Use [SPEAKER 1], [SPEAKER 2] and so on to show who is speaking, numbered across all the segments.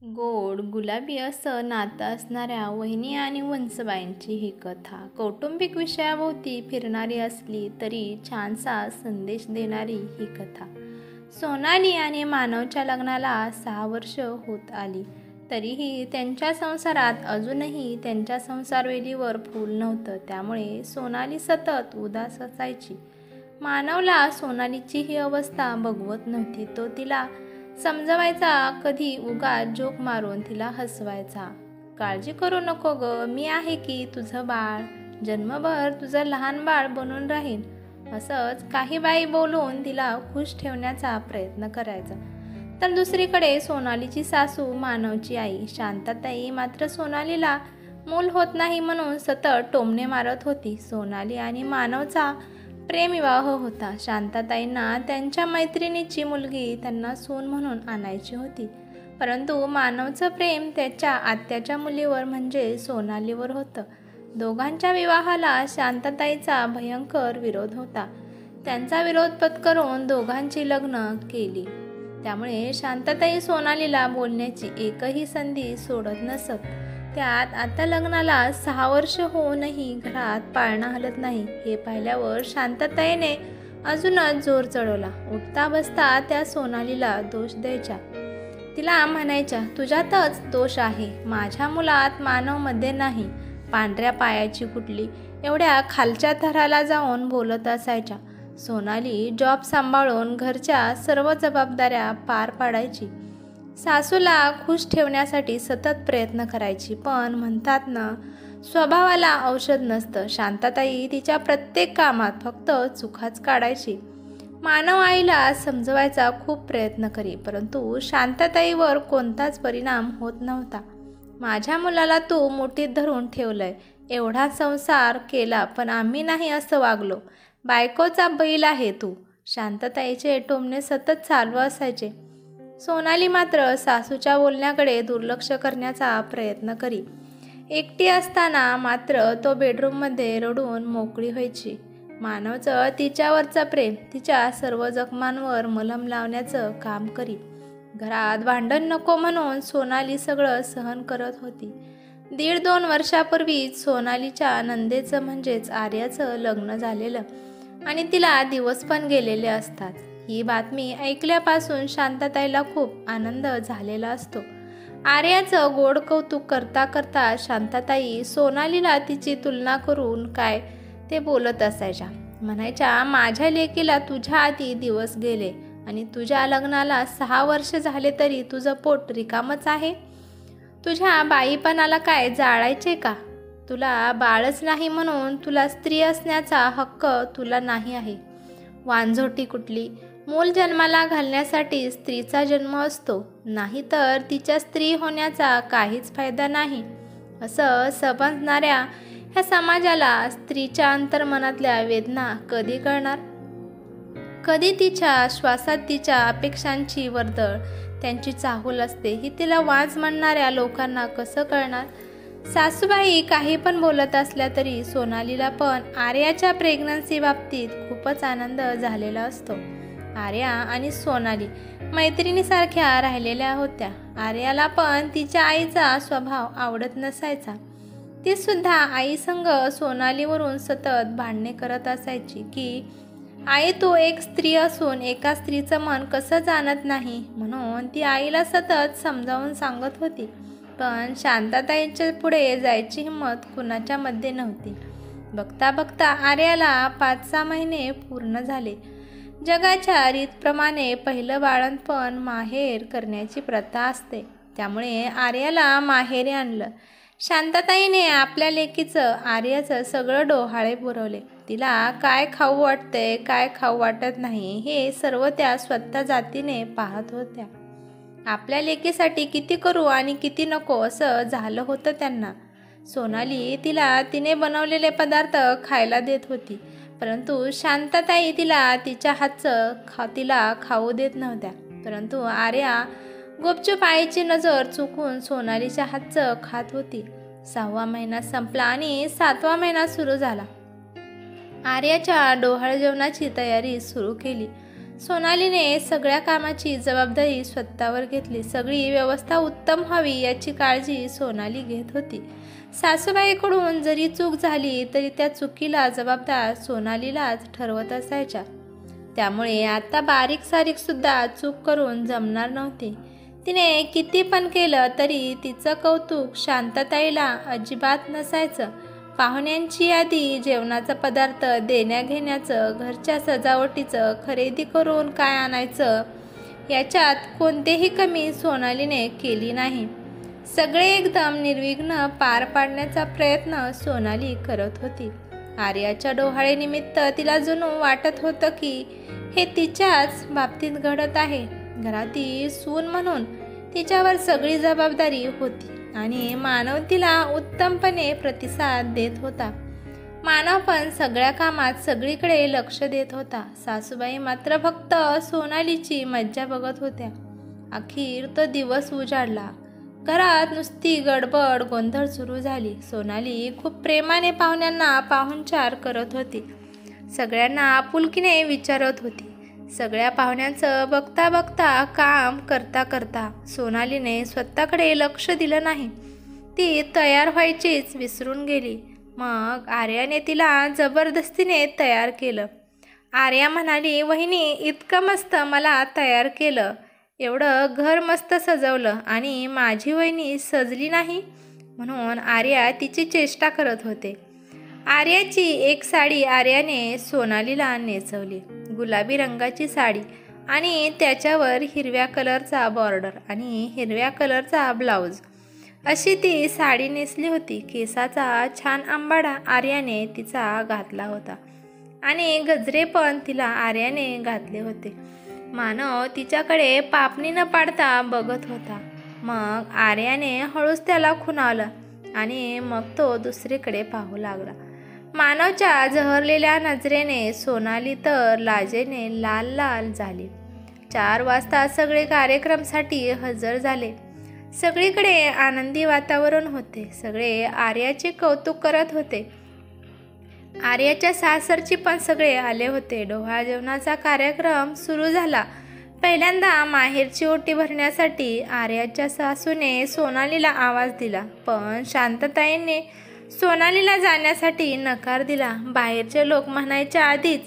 [SPEAKER 1] गोड गुलाबी असं नातं असणाऱ्या वहिनी आणि वंसबाईंची ही कथा कौटुंबिक विषयाभोवती फिरणारी असली तरी छानसा संदेश देणारी ही कथा. सोनाली आणि मानवच्या लग्नाला 6 वर्ष होत आली तरीही त्यांच्या संसारात अजूनही त्यांच्या संसारवेलीवर फूल नव्हतं. त्यामुळे सोनाली सतत उदास असायची. मानवला सोनालीची ही अवस्था बघवत नव्हती. तो तिला समजवायचा, कधी उगाच जोक मारून तिला हसवायचा. काळजी करू नको ग, मी आहे की तुझं बाळ, जन्मभर तुझं लहान बाळ बनून राहील, असंच काही बाई बोलून तिला खुश ठेवण्याचा प्रयत्न करायचा. तर दुसरीकडे सोनालीची सासू मानवची आई शांताताई मात्र सोनालीला मूल होत नाही म्हणून सतत टोमणे मारत होती. सोनाली आणि मानवचा प्रेमविवाह होता. शांताताईंना त्यांच्या मैत्रिणीची मुलगी त्यांना सून म्हणून आणायची होती, परंतु मानवचं प्रेम त्याच्या आत्याच्या मुलीवर म्हणजे सोनालीवर होतं. दोघांच्या विवाहाला शांताताईचा भयंकर विरोध होता. त्यांचा विरोध पत्करून दोघांची लग्न केली. त्यामुळे शांताताई सोनालीला बोलण्याची एकही संधी सोडत नसत. त्यात आता लग्नाला 6 वर्ष होऊनही घरात पाळणा हलत नाही हे पाहिल्यावर शांताताईने अजूनच जोर चढवला. उठता बसता त्या सोनालीला दोष द्यायच्या. तिला म्हणायच्या, तुझ्यातच दोष आहे, माझ्या मुलात मानवमध्ये नाही. पांढऱ्या पायाची कुठली, एवढ्या खालच्या थराला जाऊन बोलत असायच्या. सोनाली जॉब सांभाळून घरच्या सर्व जबाबदाऱ्या पार पाडायची. सासूला खुश ठेवण्यासाठी सतत प्रयत्न करायची. पण म्हणतात ना, स्वभावाला औषध नसतं. शांताताई तिच्या प्रत्येक कामात फक्त चुकाच काढायची. मानव आईला समजवायचा खूप प्रयत्न करी, परंतु शांताताईवर कोणताच परिणाम होत नव्हता. माझ्या मुलाला तू मुठीत धरून ठेवलंय, एवढा संसार केला पण आम्ही नाही असं वागलो, बायकोचा बैल आहे तू. शांताताईचे टोमणे सतत चालू असायचे. सोनाली मात्र सासूच्या बोलण्याकडे दुर्लक्ष करण्याचा प्रयत्न करी. एकटी असताना मात्र तो बेडरूममध्ये रडून मोकळी व्हायची. मानवचं तिच्यावरचं प्रेम तिच्या सर्व जखमांवर मलम लावण्याचं काम करी. घरात भांडण नको म्हणून सोनाली सगळं सहन करत होती. 1.5-2 वर्षापूर्वीच सोनालीच्या नंदेचं म्हणजेच आर्याचं लग्न झालेलं आणि तिला दिवस पण गेलेले असतात. ही बातमी ऐकल्यापासून शांताताईला खूप आनंद झालेला असतो. आर्याचं गोड कौतुक करता करता शांताताई सोनालीला तिची तुलना करून काय ते बोलत असायच्या. म्हणायच्या, माझ्या लेकीला तुझ्या आधी दिवस गेले आणि तुझ्या लग्नाला 6 वर्ष झाले तरी तुझं पोट रिकामच आहे. तुझ्या बाईपणाला काय जाळायचे का? तुला बाळच नाही म्हणून तुला स्त्री असण्याचा हक्क तुला नाही आहे. वांझोटी कुठली, मूल जन्माला घालण्यासाठी स्त्रीचा जन्म असतो, नाहीतर तिच्या स्त्री होण्याचा काहीच फायदा नाही, असं समजणाऱ्या ह्या समाजाला स्त्रीच्या अंतर्मनातल्या वेदना कधी कळणार? कधी तिच्या श्वासात तिच्या अपेक्षांची वर्दळ, त्यांची चाहूल असते ही तिला वाज म्हणणाऱ्या लोकांना कसं कळणार? सासूबाई काही पण बोलत असल्या तरी सोनालीला पण आर्याच्या प्रेग्नन्सी बाबतीत खूपच आनंद झालेला असतो. आर्या आणि सोनाली मैत्रिणीसारख्या राहिलेल्या होत्या. आर्याला पण तिच्या आईचा स्वभाव आवडत नसायचा. ती सुद्धा आईसंग सोनालीवरून सतत भांडणे करत असायची की आई, तू एक स्त्री असून एका स्त्रीचं मन कसं जाणत नाही, म्हणून ती आईला सतत समजावून सांगत होती. पण शांताताईंच्या पुढे जायची हिंमत कुणाच्या मध्ये नव्हती. बघता बघता आर्याला 5-6 महिने पूर्ण झाले. जगाच्या रीतप्रमाणे पहिलं बाळंतपण माहेर करण्याची प्रथा असते, त्यामुळे आर्याला माहेरी आणलं. शांताताईने आपल्या लेकीचं आर्याचं सगळं डोहाळे पुरवले. तिला काय खाऊ वाटतंय, काय खाऊ वाटत नाही हे सर्व त्या स्वतः जातीने पाहत होत्या. आपल्या लेकीसाठी किती करू आणि किती नको असं झालं होतं त्यांना. सोनाली तिला तिने बनवलेले पदार्थ खायला देत होती, परंतु शांताताई तिला तिच्या हातचं तिला खाऊ देत नव्हत्या. परंतु आर्या गुपचूप आईची नजर चुकून सोनालीच्या हातचं खात होती. 6वा महिना संपला आणि 7वा महिना सुरू झाला. आर्याच्या डोहाळ जेवणाची तयारी सुरू केली. सोनालीने सगळ्या कामाची जबाबदारी स्वतःवर घेतली. सगळी व्यवस्था उत्तम व्हावी याची काळजी सोनाली घेत होती. सासूबाईकडून जरी चूक झाली तरी त्या चुकीला जबाबदार सोनालीलाच ठरवत असायच्या. त्यामुळे आता बारीक सारीक सुद्धा चूक करून जमणार नव्हती. तिने किती पण केलं तरी तिचं कौतुक शांतताईला अजिबात नसायचं. पाहुण्यांची यादी, जेवणाचा पदार्थ, देण्याघेण्याचं, घरच्या सजावटीचं, खरेदी करून काय आणायचं याच्यात कोणतेही कमी सोनालीने केली नाही. सगळे एकदम निर्विघ्न पार पाडण्याचा प्रयत्न सोनाली करत होती. आर्याच्या डोहाळेनिमित्त तिला जणू वाटत होतं की हे तिच्याच बाबतीत घडत आहे. घरातील सून म्हणून तिच्यावर सगळी जबाबदारी होती आणि मानव तिला उत्तमपणे प्रतिसाद देत होता. मानव पण सगळ्या कामात सगळीकडे लक्ष देत होता. सासूबाई मात्र फक्त सोनालीची मज्जा बघत होत्या. अखेर तो दिवस उजाडला. घरात नुसती गडबड गोंधळ सुरू झाली. सोनाली खूप प्रेमाने पाहुण्यांना पाहुणचार करत होती. सगळ्यांना आपुलकीने विचारत होती. सगळ्या पाहुण्यांचं बघता बघता, काम करता करता सोनालीने स्वतःकडे लक्ष दिलं नाही. ती तयार व्हायचीच विसरून गेली. मग आर्याने तिला जबरदस्तीने तयार केलं. आर्या म्हणाली, वहिनी इतकं मस्त मला तयार केलं, एवढं घर मस्त सजवलं आणि माझी वहिनी सजली नाही. म्हणून आर्या तिची चेष्टा करत होते. आर्याची एक साडी आर्याने सोनालीला नेसवली. गुलाबी रंगाची साडी आणि त्याच्यावर हिरव्या कलरचा बॉर्डर आणि हिरव्या कलरचा ब्लाऊज अशी ती साडी नेसली होती. केसाचा छान आंबाडा आर्याने तिचा घातला होता आणि गजरे पण तिला आर्याने घातले होते. मानव तिच्याकडे पापणी न पाडता बघत होता. मग आर्याने हळूच त्याला खुणावलं आणि मग तो दुसरीकडे पाहू लागला. मानवच्या जहरलेल्या नजरेने सोनाली तर लाजेने लाल लाल झाली. 4 वाजता सगळे कार्यक्रमासाठी हजर झाले. सगळीकडे आनंदी वातावरण होते. सगळे आर्याचे कौतुक करत होते. आर्याच्या सासरची पण सगळे आले होते. डोहाळ जेवणाचा कार्यक्रम सुरू झाला. पहिल्यांदा माहेरची ओटी भरण्यासाठी आर्याच्या सासूने सोनालीला आवाज दिला, पण शांतताईने सोनालीला जाण्यासाठी नकार दिला. बाहेरचे लोक म्हणायच्या आधीच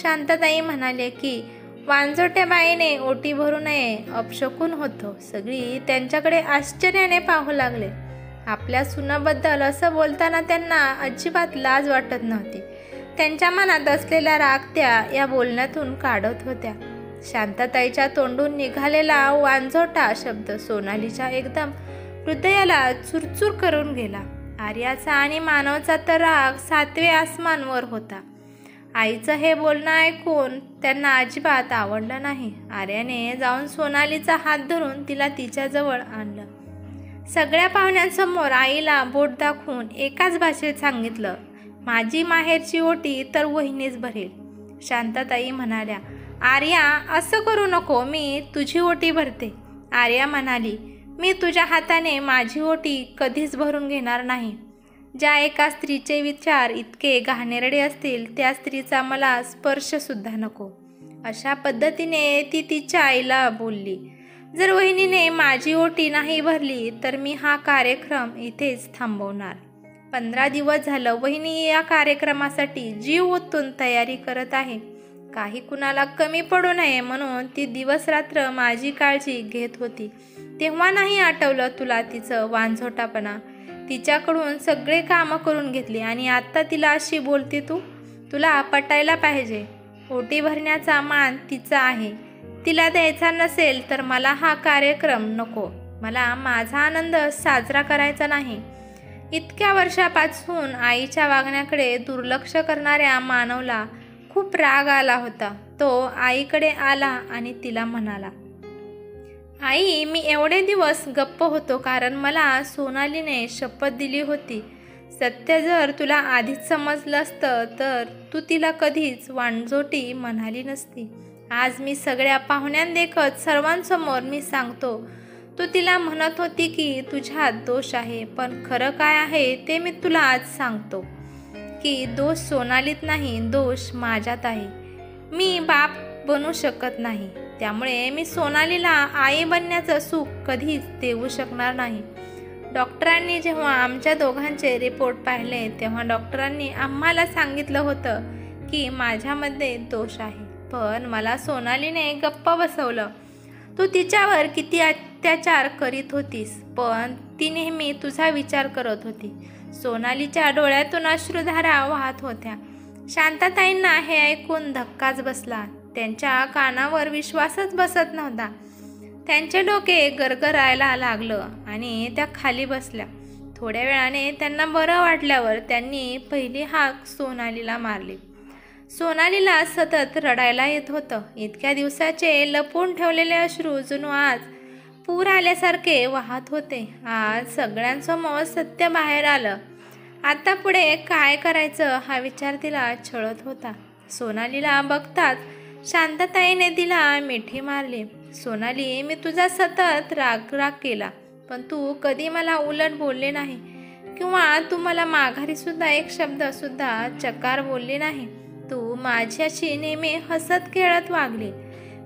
[SPEAKER 1] शांतताई म्हणाले की वांजोट्या बाईने ओटी भरू नये, अपशकुन होतो. सगळी त्यांच्याकडे आश्चर्याने पाहू लागले. आपल्या सुनाबद्दल असं बोलताना त्यांना अजिबात लाज वाटत नव्हती. त्यांच्या मनात असलेला राग त्या या बोलण्यातून काढत होत्या. शांतताईच्या तोंडून निघालेला वांजोटा शब्द सोनालीच्या एकदम हृदयाला चुरचूर करून गेला. आर्याचा आणि मानवचा तर राग 7वे आसमानवर होता. आईचं हे बोलणं ऐकून त्यांना अजिबात आवडलं नाही. आर्याने जाऊन सोनालीचा हात धरून तिला तिच्याजवळ आणलं. सगळ्या पाहुण्यांसमोर आईला बोट दाखवून एकाच भाषेत सांगितलं, माझी माहेरची ओटी तर वहिनीच भरेल. शांतताई म्हणाल्या, आर्या असं करू नको, मी तुझी ओटी भरते. आर्या म्हणाली, मी तुझ्या हाताने माझी ओटी कधीच भरून घेणार नाही. ज्या एका स्त्रीचे विचार इतके घाणेरडे असतील त्या स्त्रीचा मला स्पर्शसुद्धा नको. अशा पद्धतीने ती तिच्या आईला बोलली. जर वहिनीने माझी ओटी नाही भरली तर मी हा कार्यक्रम इथेच थांबवणार. 15 दिवस झालं वहिनी या कार्यक्रमासाठी जीव ओतून तयारी करत आहे. काही कुणाला कमी पडू नये म्हणून ती दिवस रात्र माझी काळजी घेत होती. तेव्हा नाही आठवलं तुला तिचं वांझोटापणा? तिच्याकडून सगळे कामं करून घेतली आणि आत्ता तिला अशी बोलते तू? तुला पटायला पाहिजे. ओटी भरण्याचा मान तिचा आहे. तिला द्यायचा नसेल तर मला हा कार्यक्रम नको. मला माझा आनंद साजरा करायचा नाही. इतक्या वर्षापासून आईच्या वागण्याकडे दुर्लक्ष करणाऱ्या मानवला खूप राग आला होता. तो आईकडे आला आणि तिला म्हणाला, आई, मी एवढे दिवस गप्प होतो कारण मला सोनालीने शपथ दिली होती. सत्य जर तुला आधीच समजलं असतं तर तू तिला कधीच वांजोटी म्हणाली नसती. आज मी सगळ्या पाहुण्यांदेखत सर्वांसमोर मी सांगतो, तू तिला म्हणत होती की तुझ्यात दोष आहे, पण खरं काय आहे ते मी तुला आज सांगतो की दोष सोनालीत नाही, दोष माझ्यात आहे. मी बाप बनू शकत नाही. त्यामुळे मी सोनालीला आई बनण्याचं सुख कधीच देऊ शकणार नाही. डॉक्टरांनी जेव्हा आमच्या दोघांचे रिपोर्ट पाहिले तेव्हा डॉक्टरांनी आम्हाला सांगितलं होतं की माझ्यामध्ये दोष आहे. पण मला सोनालीने गप्प बसवलं. तू तिच्यावर किती अत्याचार करीत होतीस, पण ती नेहमी तुझा विचार करत होती. सोनालीच्या डोळ्यातून अश्रुधारा वाहत होत्या. शांताताईंना हे ऐकून धक्काच बसला. त्यांच्या कानावर विश्वासच बसत नव्हता. त्यांचे डोके गरगरायला लागलं आणि त्या खाली बसल्या. थोड्या वेळाने त्यांना बरं वाटल्यावर त्यांनी पहिली हाक सोनालीला मारली. सोनालीला सतत रडायला येत होतं. इतक्या दिवसाचे लपवून ठेवलेले अश्रू जणू आज पूर आल्यासारखे वाहत होते. आज सगळ्यांसमोर सत्य बाहेर आलं. आता पुढे काय करायचं हा विचार तिला छळत होता. सोनालीला बघताच शांताताईने तिला मिठी मारली. सोनाली, मी तुझा सतत राग केला, पण तू कधी मला उलट बोलले नाही किंवा तू मला माघारी सुद्धा एक शब्द सुद्धा चकार बोलली नाही. तू माझ्याशी नेहमी हसत खेळत वागली.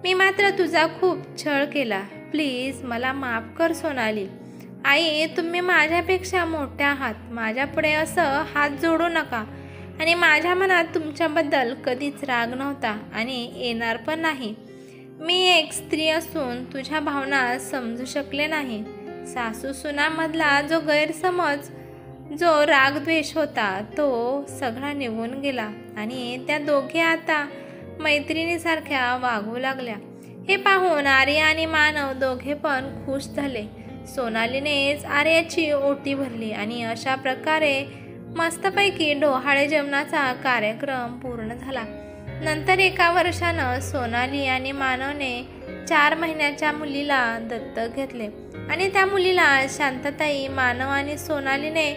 [SPEAKER 1] मी मात्र तुझा खूप छळ केला. प्लीज मला माफ कर सोनाली. आई, तुम्ही माझ्यापेक्षा मोठ्या आहात. माझ्यापुढे असं हात जोडू नका. आणि माझ्या मनात तुमच्याबद्दल कधीच राग नव्हता आणि येणार पण नाही. मी एक स्त्री असून तुझ्या भावना समजू शकले नाही. सासू सुनामधला जो गैरसमज, जो रागद्वेष होता, तो सगळा निघून गेला आणि त्या दोघे आता मैत्रिणीसारख्या वागू लागल्या. हे पाहून आर्या आणि मानव दोघे पण खुश झाले. सोनालीनेच आर्याची ओटी भरली आणि अशा प्रकारे मस्तपैकी डोहाळे जेवणाचा कार्यक्रम पूर्ण झाला. नंतर एका वर्षानं सोनाली आणि मानवने 4 महिन्याच्या मुलीला दत्तक घेतले आणि त्या मुलीला शांताताई, मानव आणि सोनालीने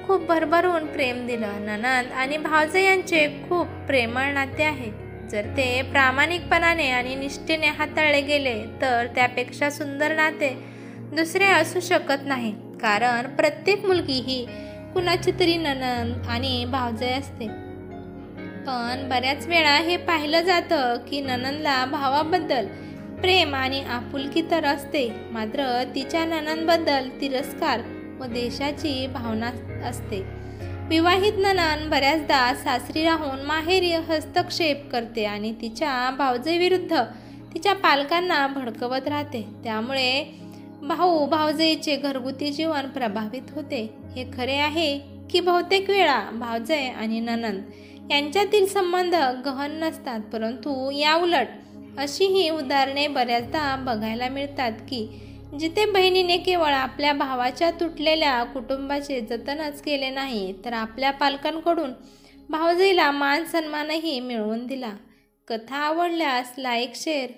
[SPEAKER 1] खूप भरभरून प्रेम दिलं. नणंद आणि भावजे यांचे खूप प्रेमळ नाते आहे. जर ते प्रामाणिकपणाने आणि निष्ठेने हाताळले गेले तर त्यापेक्षा सुंदर नाते दुसरे असू शकत नाही. कारण प्रत्येक मुलगी ही कुणाची तरी नणंद आणि भावजे असते. पण बऱ्याच वेळा हे पाहिलं जातं की नणंदला भावाबद्दल प्रेम आणि आपुलकी तर असते, मात्र तिच्या नणंदबद्दल तिरस्कार व देशाची भावना असते. विवाहित नणंद बऱ्याचदा सासरी राहून माहेरी हस्तक्षेप करते आणि तिच्या भावजेविरुद्ध तिच्या पालकांना भडकवत राहते. त्यामुळे भाऊ भावजेचे घरगुती जीवन प्रभावित होते. हे खरे आहे की बहुतेक वेळा भावजे आणि नणंद यांच्यातील संबंध गहन नसतात, परंतु याउलट अशीही उदाहरणे बऱ्याचदा बघायला मिळतात की जिथे बहिणीने केवळ आपल्या भावाच्या तुटलेल्या कुटुंबाचे जतनच केले नाही तर आपल्या पालकांकडून भावजेला मान सन्मानही मिळवून दिला. कथा आवडल्यास लाईक, शेअर